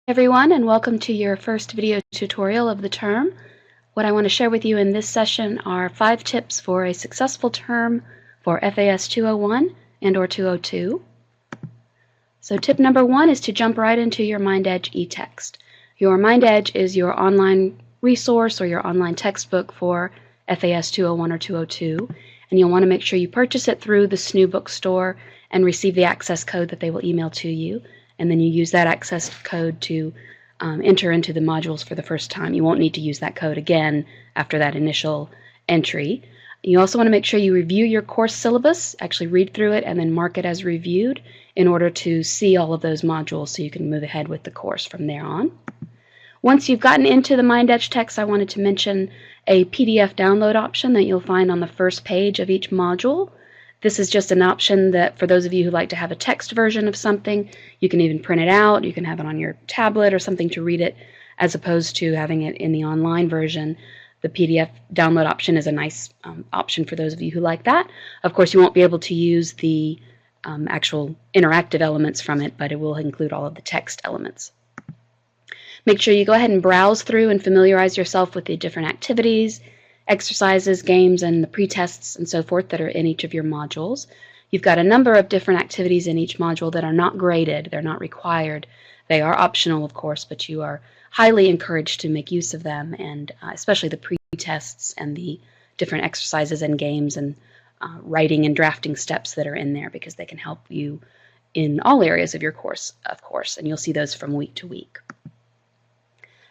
Everyone, and welcome to your first video tutorial of the term. What I want to share with you in this session are 5 tips for a successful term for FAS 201 and or 202. So tip number 1 is to jump right into your MindEdge eText. Your MindEdge is your online resource or your online textbook for FAS 201 or 202, and you'll want to make sure you purchase it through the SNU bookstore and receive the access code that they will email to you. And then you use that access code to enter into the modules for the first time. You won't need to use that code again after that initial entry. You also want to make sure you review your course syllabus, actually read through it and then mark it as reviewed in order to see all of those modules so you can move ahead with the course from there on. Once you've gotten into the MindEdge text, I wanted to mention a PDF download option that you'll find on the first page of each module. This is just an option that for those of you who like to have a text version of something, you can even print it out, you can have it on your tablet or something to read it, as opposed to having it in the online version. The PDF download option is a nice option for those of you who like that. Of course, you won't be able to use the actual interactive elements from it, but it will include all of the text elements. Make sure you go ahead and browse through and familiarize yourself with the different activities, exercises, games, and the pre-tests and so forth that are in each of your modules. You've got a number of different activities in each module that are not graded, they're not required. They are optional, of course, but you are highly encouraged to make use of them, and especially the pre-tests and the different exercises and games and writing and drafting steps that are in there, because they can help you in all areas of your course, of course, and you'll see those from week to week.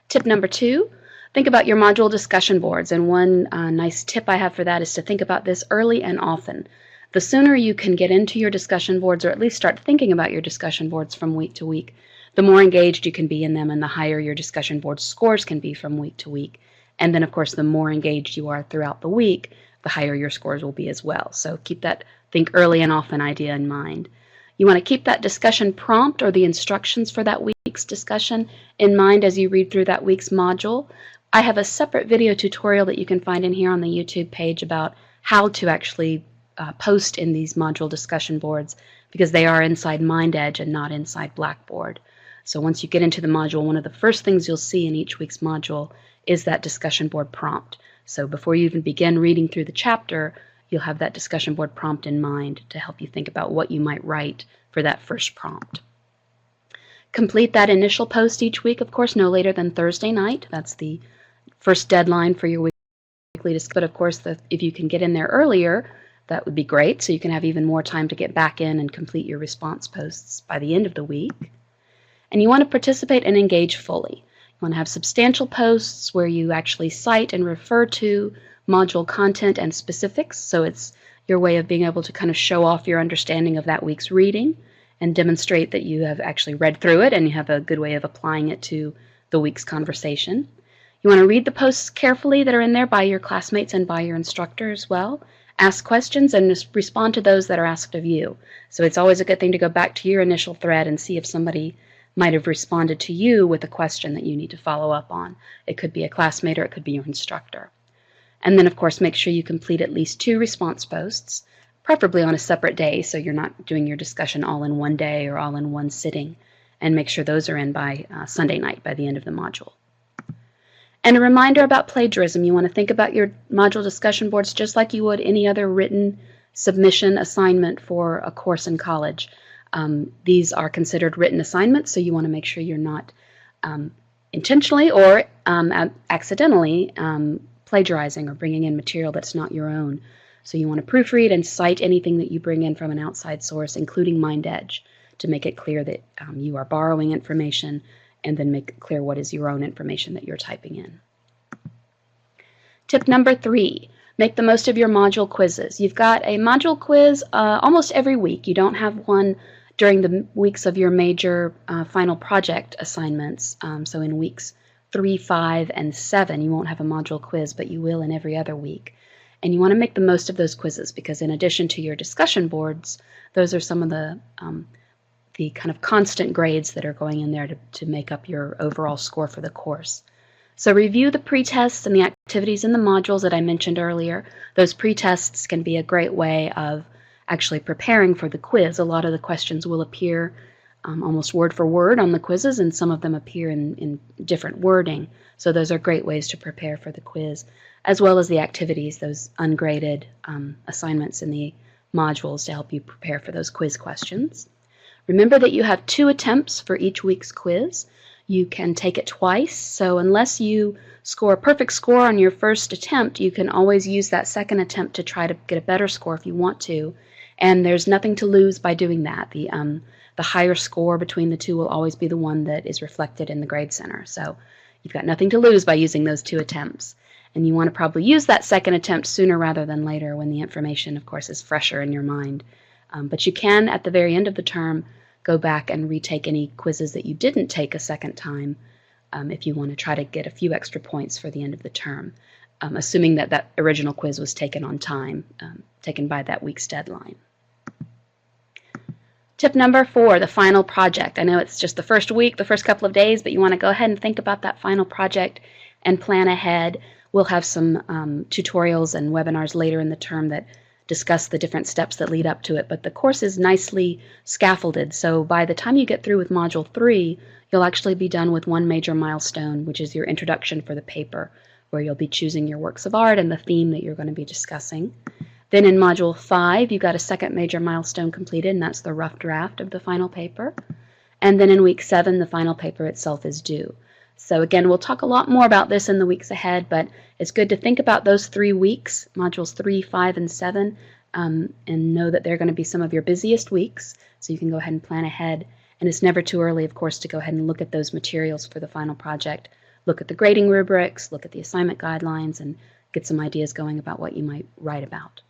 Tip number 2. Think about your module discussion boards, and one nice tip I have for that is to think about this early and often. The sooner you can get into your discussion boards, or at least start thinking about your discussion boards from week to week, the more engaged you can be in them and the higher your discussion board scores can be from week to week. And then, of course, the more engaged you are throughout the week, the higher your scores will be as well. So keep that think early and often idea in mind. You want to keep that discussion prompt or the instructions for that week's discussion in mind as you read through that week's module. I have a separate video tutorial that you can find in here on the YouTube page about how to actually post in these module discussion boards, because they are inside MindEdge and not inside Blackboard. So once you get into the module, one of the first things you'll see in each week's module is that discussion board prompt. So before you even begin reading through the chapter, you'll have that discussion board prompt in mind to help you think about what you might write for that first prompt. Complete that initial post each week, of course, no later than Thursday night. That's the first deadline for your weekly discussion. But of course, if you can get in there earlier, that would be great, so you can have even more time to get back in and complete your response posts by the end of the week. And you want to participate and engage fully. You want to have substantial posts where you actually cite and refer to module content and specifics, so it's your way of being able to kind of show off your understanding of that week's reading and demonstrate that you have actually read through it and you have a good way of applying it to the week's conversation. You want to read the posts carefully that are in there by your classmates and by your instructor as well. Ask questions and respond to those that are asked of you. So it's always a good thing to go back to your initial thread and see if somebody might have responded to you with a question that you need to follow up on. It could be a classmate or it could be your instructor. And then, of course, make sure you complete at least 2 response posts, preferably on a separate day so you're not doing your discussion all in one day or all in one sitting. And make sure those are in by Sunday night, by the end of the module. And a reminder about plagiarism. You want to think about your module discussion boards just like you would any other written submission assignment for a course in college. These are considered written assignments, so you want to make sure you're not intentionally or accidentally plagiarizing or bringing in material that's not your own. So you want to proofread and cite anything that you bring in from an outside source, including MindEdge, to make it clear that you are borrowing information, and then make it clear what is your own information that you're typing in. Tip number 3, make the most of your module quizzes. You've got a module quiz almost every week. You don't have one during the weeks of your major final project assignments. So in weeks 3, 5, and 7, you won't have a module quiz, but you will in every other week. And you want to make the most of those quizzes, because in addition to your discussion boards, those are some of the kind of constant grades that are going in there to make up your overall score for the course. So review the pre-tests and the activities in the modules that I mentioned earlier. Those pre-tests can be a great way of actually preparing for the quiz. A lot of the questions will appear almost word for word on the quizzes, and some of them appear in different wording. So those are great ways to prepare for the quiz, as well as the activities, those ungraded assignments in the modules to help you prepare for those quiz questions. Remember that you have 2 attempts for each week's quiz. You can take it twice, so unless you score a perfect score on your first attempt, you can always use that second attempt to try to get a better score if you want to, and there's nothing to lose by doing that. The higher score between the 2 will always be the one that is reflected in the grade center, so you've got nothing to lose by using those 2 attempts. And you want to probably use that second attempt sooner rather than later when the information, of course, is fresher in your mind. But you can, at the very end of the term, go back and retake any quizzes that you didn't take a second time if you want to try to get a few extra points for the end of the term, assuming that that original quiz was taken on time, taken by that week's deadline. Tip number 4, the final project. I know it's just the first week, the first couple of days, but you want to go ahead and think about that final project and plan ahead. We'll have some tutorials and webinars later in the term that discuss the different steps that lead up to it, but the course is nicely scaffolded, so by the time you get through with Module 3, you'll actually be done with one major milestone, which is your introduction for the paper, where you'll be choosing your works of art and the theme that you're going to be discussing. Then in Module 5, you've got a second major milestone completed, and that's the rough draft of the final paper. And then in Week 7, the final paper itself is due. So again, we'll talk a lot more about this in the weeks ahead, but it's good to think about those 3 weeks, Modules 3, 5, and 7, and know that they're going to be some of your busiest weeks, so you can go ahead and plan ahead. And it's never too early, of course, to go ahead and look at those materials for the final project. Look at the grading rubrics, look at the assignment guidelines, and get some ideas going about what you might write about.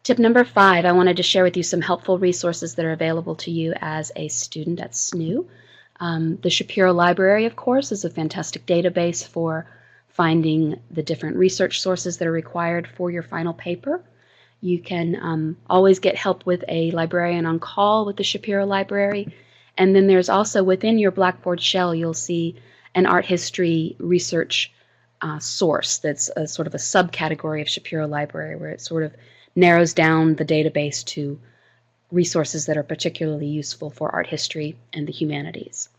Tip number 5, I wanted to share with you some helpful resources that are available to you as a student at SNU. The Shapiro Library, of course, is a fantastic database for finding the different research sources that are required for your final paper. You can always get help with a librarian on call with the Shapiro Library. And then there's also within your Blackboard shell, you'll see an art history research source that's a sort of a subcategory of Shapiro Library, where it sort of narrows down the database to resources that are particularly useful for art history and the humanities.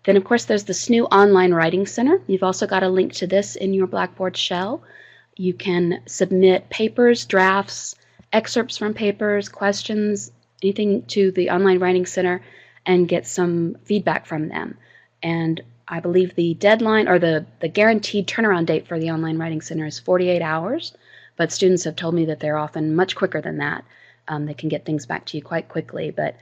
Then, of course, there's the SNU Online Writing Center. You've also got a link to this in your Blackboard shell. You can submit papers, drafts, excerpts from papers, questions, anything to the Online Writing Center and get some feedback from them. And I believe the deadline or the guaranteed turnaround date for the Online Writing Center is 48 hours, but students have told me that they're often much quicker than that. They can get things back to you quite quickly, but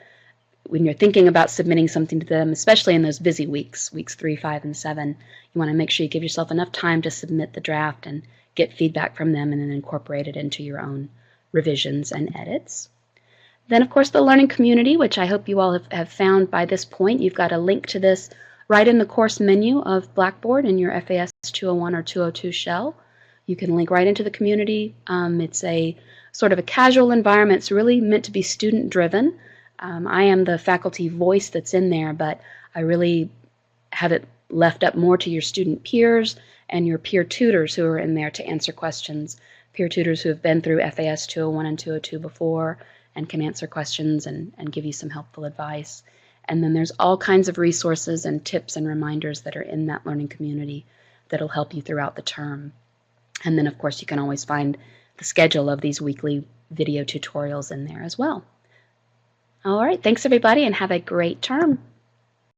when you're thinking about submitting something to them, especially in those busy weeks, weeks 3, 5, and 7, you want to make sure you give yourself enough time to submit the draft and get feedback from them and then incorporate it into your own revisions and edits. Then, of course, the learning community, which I hope you all have found by this point. You've got a link to this right in the course menu of Blackboard in your FAS 201 or 202 shell. You can link right into the community. It's a sort of a casual environment. It's really meant to be student-driven. I am the faculty voice that's in there, but I really have it left up more to your student peers and your peer tutors who are in there to answer questions, peer tutors who have been through FAS 201 and 202 before and can answer questions and give you some helpful advice. And then there's all kinds of resources and tips and reminders that are in that learning community that'll help you throughout the term. And then, of course, you can always find the schedule of these weekly video tutorials in there as well. All right, thanks everybody, and have a great term.